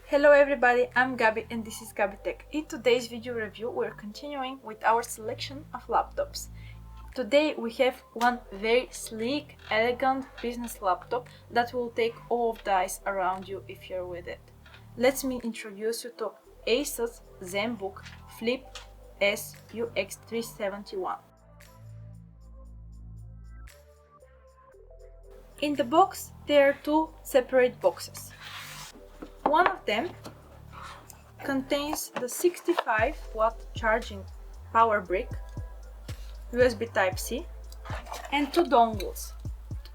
Hello everybody, I'm Gabby and this is Gabby Tech. In today's video review, we're continuing with our selection of laptops. Today we have one very sleek, elegant business laptop that will take all of the eyes around you if you're with it. Let me introduce you to ASUS Zenbook Flip S UX371. In the box, there are two separate boxes. One of them contains the 65-watt charging power brick, USB Type-C, and two dongles,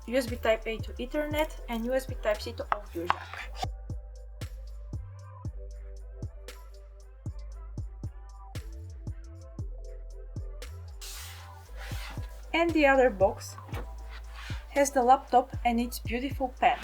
USB Type-A to Ethernet and USB Type-C to audio jack. And the other box has the laptop and its beautiful pen.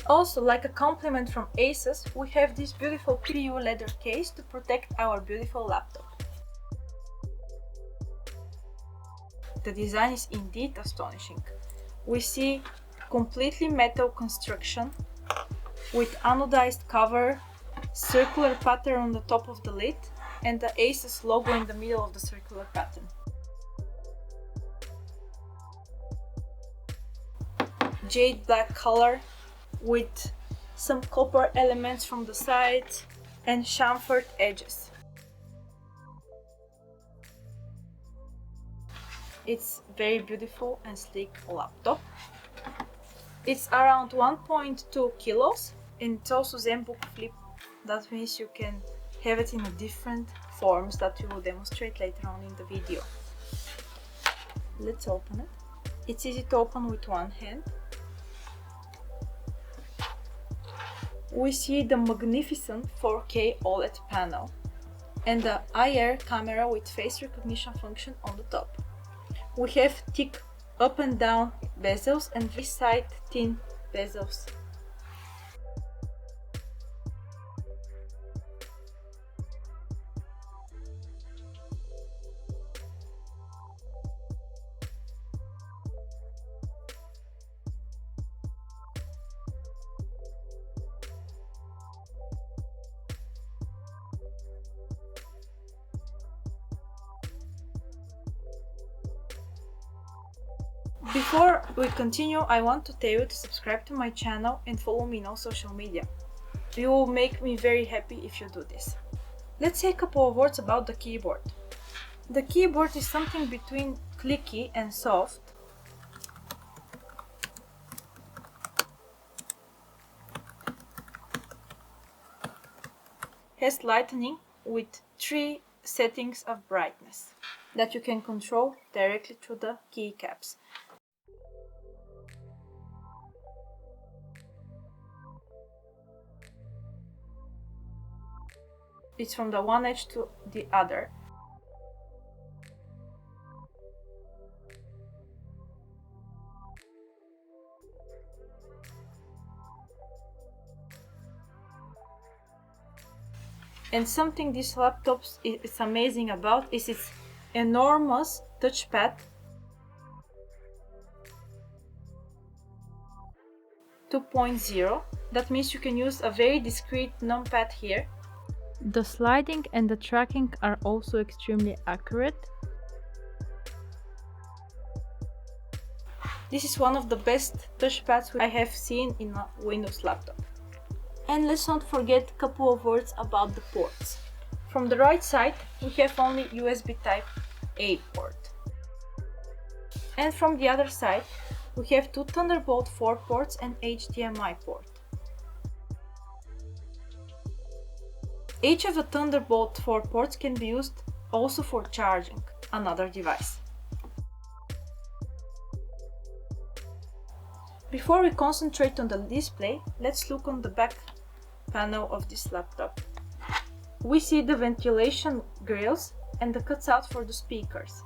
Also, like a compliment from ASUS, we have this beautiful PU leather case to protect our beautiful laptop. The design is indeed astonishing. We see completely metal construction with anodized cover, circular pattern on the top of the lid, and the ASUS logo in the middle of the circular pattern. Jade black color with some copper elements from the sides and chamfered edges. It's very beautiful and sleek laptop. It's around 1.2 kilos and it's also Zenbook Flip. That means you can have it in different forms that we will demonstrate later on in the video. Let's open it. It's easy to open with one hand. We see the magnificent 4K OLED panel and the IR camera with face recognition function on the top. We have thick up and down bezels and this side thin bezels. Before we continue, I want to tell you to subscribe to my channel and follow me on all social media. You will make me very happy if you do this. Let's say a couple of words about the keyboard. The keyboard is something between clicky and soft. Has lightning with 3 settings of brightness that you can control directly through the keycaps. It's from the one edge to the other. And something this laptop is amazing about is its enormous touchpad. 2.0. That means you can use a very discreet numpad here. The sliding and the tracking are also extremely accurate. This is one of the best touchpads I have seen in a Windows laptop. And let's not forget a couple of words about the ports. From the right side, we have only USB Type-A port. And from the other side, we have two Thunderbolt 4 ports and HDMI port. Each of the Thunderbolt 4 ports can be used also for charging another device. Before we concentrate on the display, let's look on the back panel of this laptop. We see the ventilation grills and the cutout for the speakers.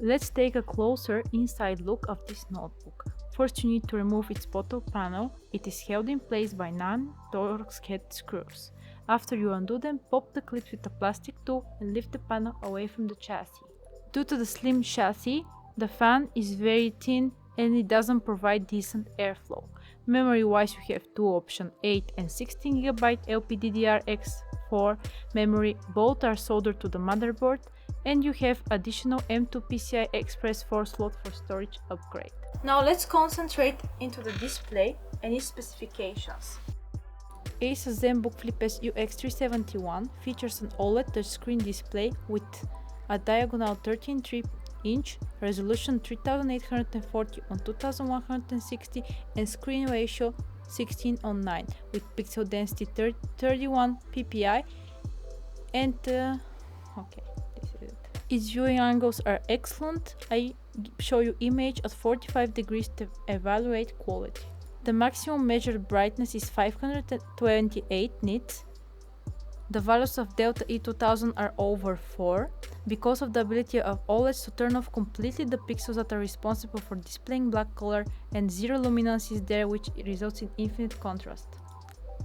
Let's take a closer inside look of this notebook. First you need to remove its bottom panel. It is held in place by 9 Torx head screws. After you undo them, pop the clips with a plastic tool and lift the panel away from the chassis. Due to the slim chassis, the fan is very thin and it doesn't provide decent airflow. Memory wise you have two options, 8 and 16GB LPDDR4 memory, both are soldered to the motherboard, and you have additional M2 PCI Express 4 slot for storage upgrade. Now let's concentrate into the display and its specifications. ASUS Zenbook Flip S UX371 features an OLED touchscreen display with a diagonal 13.3-inch, resolution 3840 on 2160 and screen ratio 16:9 with pixel density 31 ppi and its viewing angles are excellent. I show you image at 45 degrees to evaluate quality. The maximum measured brightness is 528 nits. The values of Delta E2000 are over 4 because of the ability of OLEDs to turn off completely the pixels that are responsible for displaying black color, and zero luminance is there, which results in infinite contrast.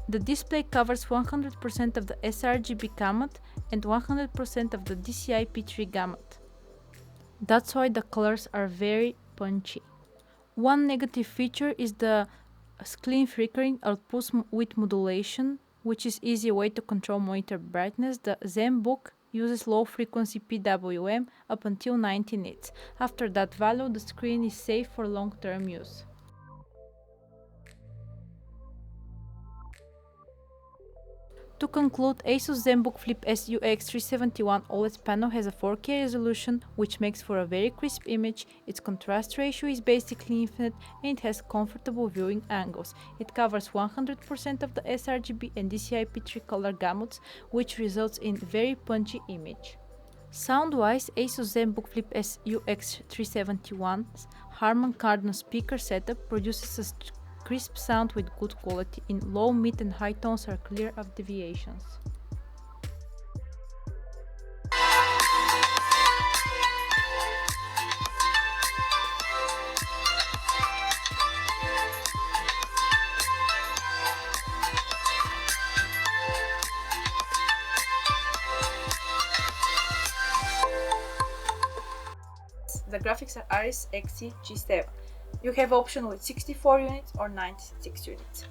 The display covers 100% of the sRGB gamut and 100% of the DCI P3 gamut. That's why the colors are very punchy. One negative feature is the screen flickering output with modulation, which is easy way to control monitor brightness. The Zenbook uses low frequency PWM up until 90 nits. After that value, the screen is safe for long-term use. To conclude, ASUS Zenbook Flip S UX371 OLED panel has a 4K resolution, which makes for a very crisp image. Its contrast ratio is basically infinite and it has comfortable viewing angles. It covers 100% of the sRGB and DCI P3 color gamuts, which results in very punchy image. Sound-wise, ASUS Zenbook Flip S UX371's Harman Kardon speaker setup produces a crisp sound with good quality. In low, mid and high tones are clear of deviations. The graphics are RX Xe G7. You have option with 64 units or 96 units.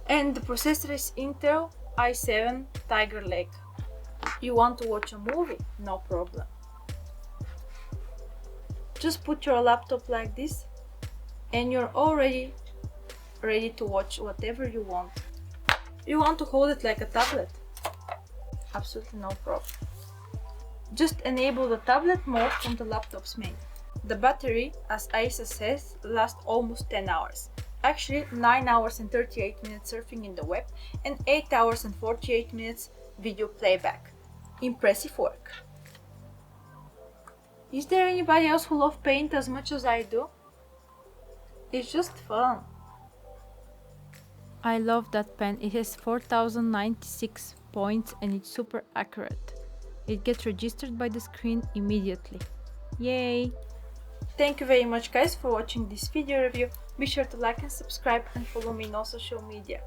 And the processor is Intel i7 Tiger Lake. You want to watch a movie? No problem. Just put your laptop like this and you're already ready to watch whatever you want. You want to hold it like a tablet? Absolutely no problem. Just enable the tablet mode from the laptop's menu. The battery, as ASUS says, lasts almost 10 hours. Actually 9 hours and 38 minutes surfing in the web and 8 hours and 48 minutes video playback. Impressive work. Is there anybody else who loves paint as much as I do? It's just fun. I love that pen. It has 4096 points and it's super accurate. It gets registered by the screen immediately. Yay! Thank you very much guys for watching this video review. Be sure to like and subscribe and follow me in all social media.